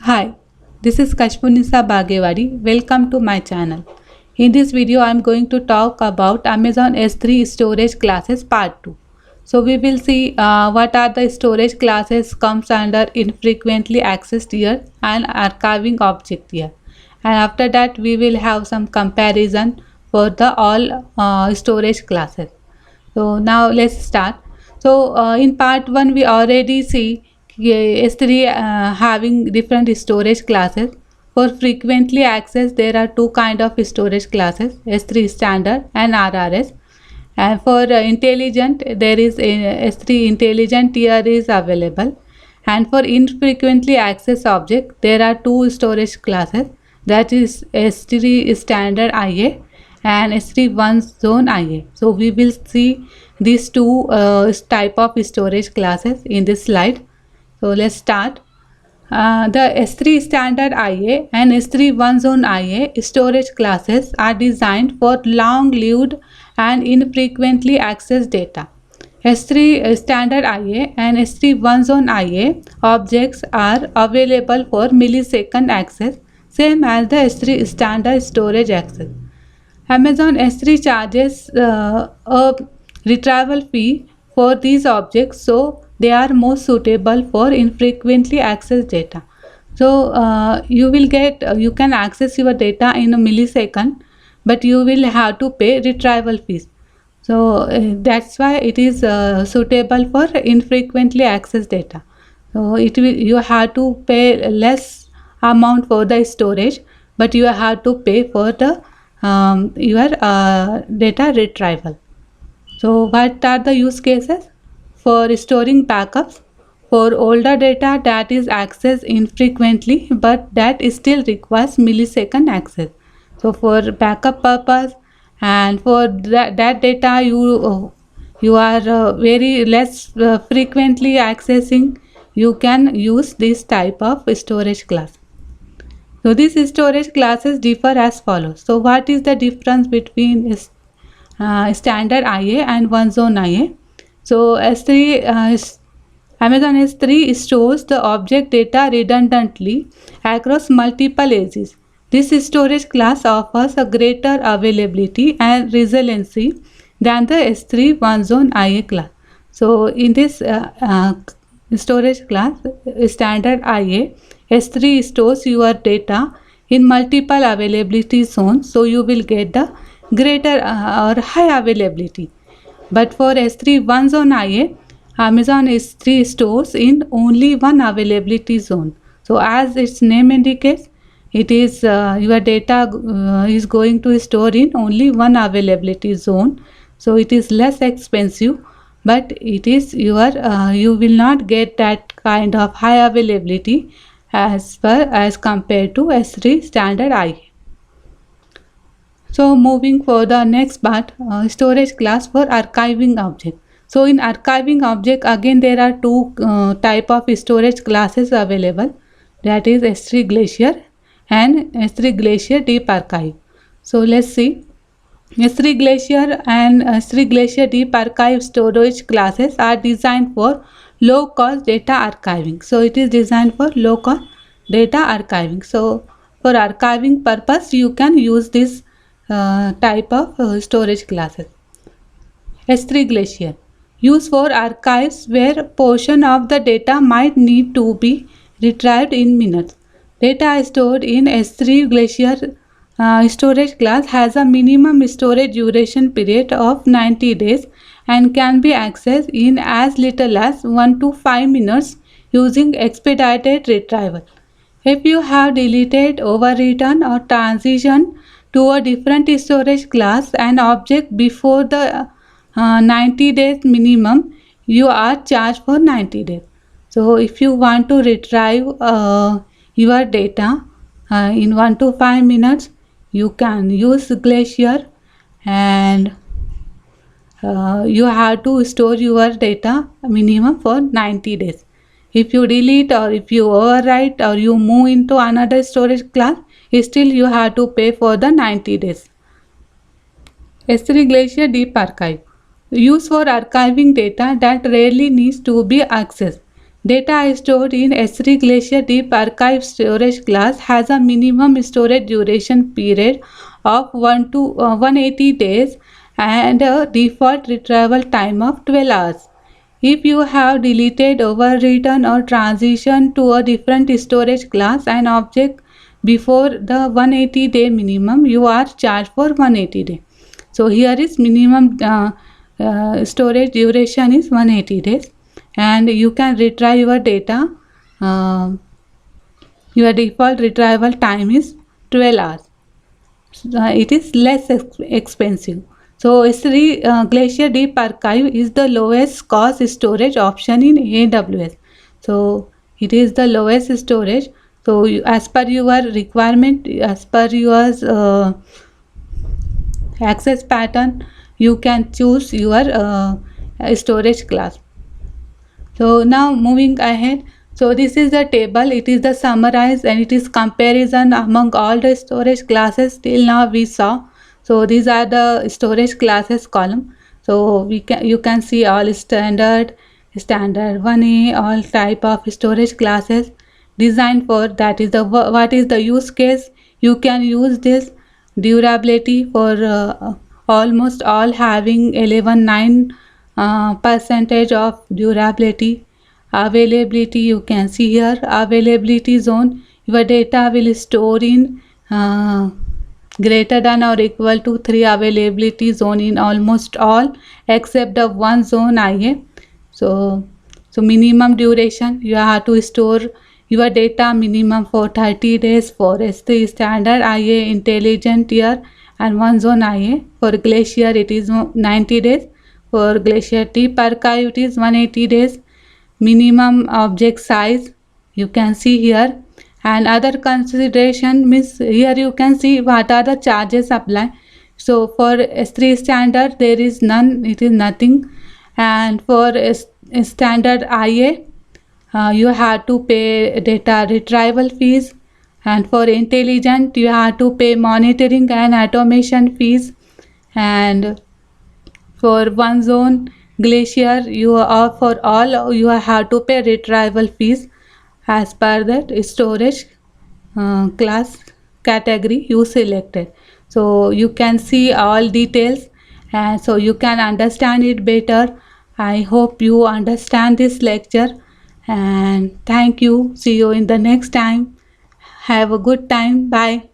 Hi, this is Kashpunisa Bagewadi. Welcome to my channel. In this video, I am going to talk about Amazon S3 storage classes part 2. So we will see what are the storage classes comes under infrequently accessed here and archiving object here. And after that, we will have some comparison for the all storage classes. So now let's start. So in part 1 we already see S3 having different storage classes. For frequently accessed there are two kind of storage classes, S3 standard and RRS. And for intelligent there is a S3 intelligent tier is available. And for infrequently accessed object there are two storage classes, that is S3 standard IA and S3 one zone IA. So we will see these two type of storage classes in this slide. So let's start. The S3 standard IA and S3 one zone IA storage classes are designed for long-lived and infrequently accessed data. S3 standard IA and S3 one zone IA objects are available for millisecond access, same as the S3 standard storage access. Amazon S3 charges a retrieval fee for these objects, so they are more suitable for infrequently accessed data. So you can access your data in a millisecond, but you will have to pay retrieval fees. So that's why it is suitable for infrequently accessed data. So you have to pay less amount for the storage, but you have to pay for the your data retrieval. So what are the use cases? For storing backups for older data that is accessed infrequently but that still requires millisecond access. So for backup purpose and for that data you are very less frequently accessing, you can use this type of storage class. So these storage classes differ as follows. So what is the difference between standard IA and one zone IA? So S3 Amazon S3 stores the object data redundantly across multiple edges. This storage class offers a greater availability and resiliency than the S3 one zone IA class. So in this storage class, standard IA, S3 stores your data in multiple availability zones, so you will get the greater or high availability. But for S3 one zone IA, Amazon S3 stores in only one availability zone. So as its name indicates, it is your data is going to store in only one availability zone. So it is less expensive, but it is you will not get that kind of high availability as compared to S3 standard IA. So moving for the next part, storage class for archiving object. So in archiving object, again there are two type of storage classes available, that is S3 Glacier and S3 Glacier Deep Archive. So let's see. S3 Glacier and S3 Glacier Deep Archive storage classes are designed for low cost data archiving. So it is designed for low cost data archiving. So for archiving purpose you can use this type of storage classes. S3 Glacier, used for archives where portion of the data might need to be retrieved in minutes. Data stored in S3 Glacier storage class has a minimum storage duration period of 90 days and can be accessed in as little as 1 to 5 minutes using expedited retrieval. If you have deleted, overwritten or transitioned to a different storage class and object before the 90 days minimum, you are charged for 90 days. So if you want to retrieve your data in 1 to 5 minutes, you can use Glacier, and you have to store your data minimum for 90 days. If you delete or if you overwrite or you move into another storage class, still you have to pay for the 90 days. S3 Glacier Deep Archive, used for archiving data that rarely needs to be accessed. Data stored in S3 Glacier Deep Archive storage class has a minimum storage duration period of 180 days and a default retrieval time of 12 hours. If you have deleted, overwritten or transitioned to a different storage class and object before the 180-day minimum, you are charged for 180 days. So here is minimum storage duration is 180 days, and you can retrieve your data. Your default retrieval time is 12 hours. It is less expensive. So S3 Glacier Deep Archive is the lowest cost storage option in AWS. So it is the lowest storage. So as per your requirement, as per your access pattern, you can choose your storage class. So now moving ahead, so this is the table. It is the summarize and it is comparison among all the storage classes till now we saw. So these are the storage classes column. So you can see all standard 1A, all type of storage classes designed for, that is the what is the use case. You can use this durability for almost all having 11.9 percentage of durability. Availability, you can see here availability zone. Your data will store in greater than or equal to 3 availability zone in almost all except the one zone IA. So minimum duration, you have to store your data minimum for 30 days for S3 standard IA intelligent tier and one zone IA. For Glacier it is 90 days. For Glacier Deep Archive it is 180 days. Minimum object size you can see here, and other consideration means here you can see what are the charges applied. So for S3 standard there is none, it is nothing, and for standard IA you have to pay data retrieval fees, and for intelligent you have to pay monitoring and automation fees, and for one zone Glacier you are for all you have to pay retrieval fees as per that storage class category you selected. So you can see all details, and so you can understand it better. I hope you understand this lecture, and thank you. See you in the next time. Have a good time. Bye.